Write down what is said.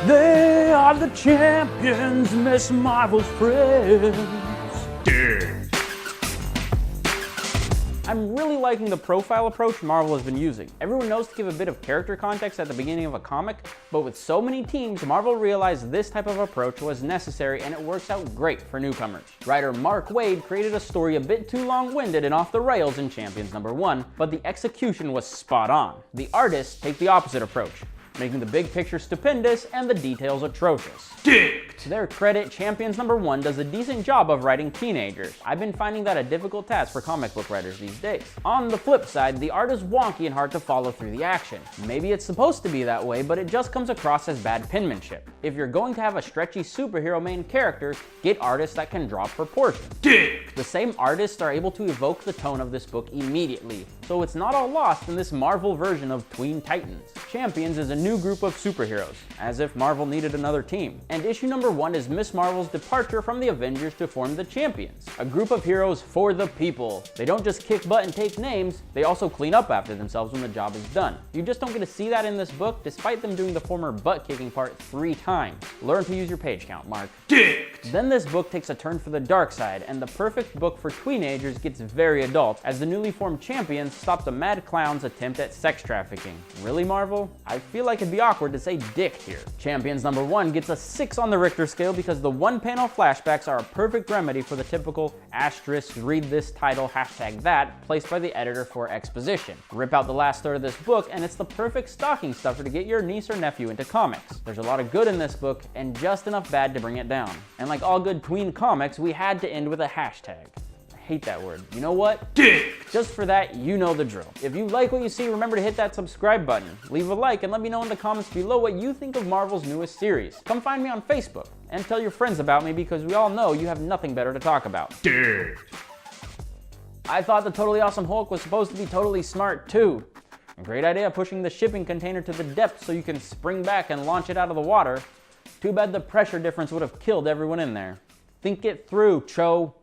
They are the champions, Miss Marvel's friends. I'm really liking the profile approach Marvel has been using. Everyone knows to give a bit of character context at the beginning of a comic, but with so many teams, Marvel realized this type of approach was necessary and it works out great for newcomers. Writer Mark Waid created a story a bit too long-winded and off the rails in Champions #1, but the execution was spot on. The artists take the opposite approach, making the big picture stupendous and the details atrocious. To their credit, Champions #1 does a decent job of writing teenagers. I've been finding that a difficult task for comic book writers these days. On the flip side, the art is wonky and hard to follow through the action. Maybe it's supposed to be that way, but it just comes across as bad penmanship. If you're going to have a stretchy superhero main character, get artists that can draw proportions. The same artists are able to evoke the tone of this book immediately, so it's not all lost in this Marvel version of Tween Titans. Champions is a new group of superheroes, as if Marvel needed another team. And issue #1 is Miss Marvel's departure from the Avengers to form the Champions, a group of heroes for the people. They don't just kick butt and take names, they also clean up after themselves when the job is done. You just don't get to see that in this book, despite them doing the former butt-kicking part 3 times. Learn to use your page count, Mark. Then this book takes a turn for the dark side, and the perfect book for teenagers gets very adult, as the newly formed Champions stop the mad clown's attempt at sex trafficking. Really, Marvel? I feel like it'd be awkward to say dick here. Champions #1 gets a 6 on the Richter scale because the one-panel flashbacks are a perfect remedy for the typical asterisk, read this title, #that, placed by the editor for exposition. Rip out the last third of this book, and it's the perfect stocking stuffer to get your niece or nephew into comics. There's a lot of good in this book, and just enough bad to bring it down. And like all good tween comics, we had to end with a hashtag. I hate that word. You know what? Dick! Just for that, you know the drill. If you like what you see, remember to hit that subscribe button. Leave a like and let me know in the comments below what you think of Marvel's newest series. Come find me on Facebook and tell your friends about me because we all know you have nothing better to talk about. Dick! I thought the Totally Awesome Hulk was supposed to be totally smart too. Great idea pushing the shipping container to the depths so you can spring back and launch it out of the water. Too bad the pressure difference would have killed everyone in there. Think it through, Cho.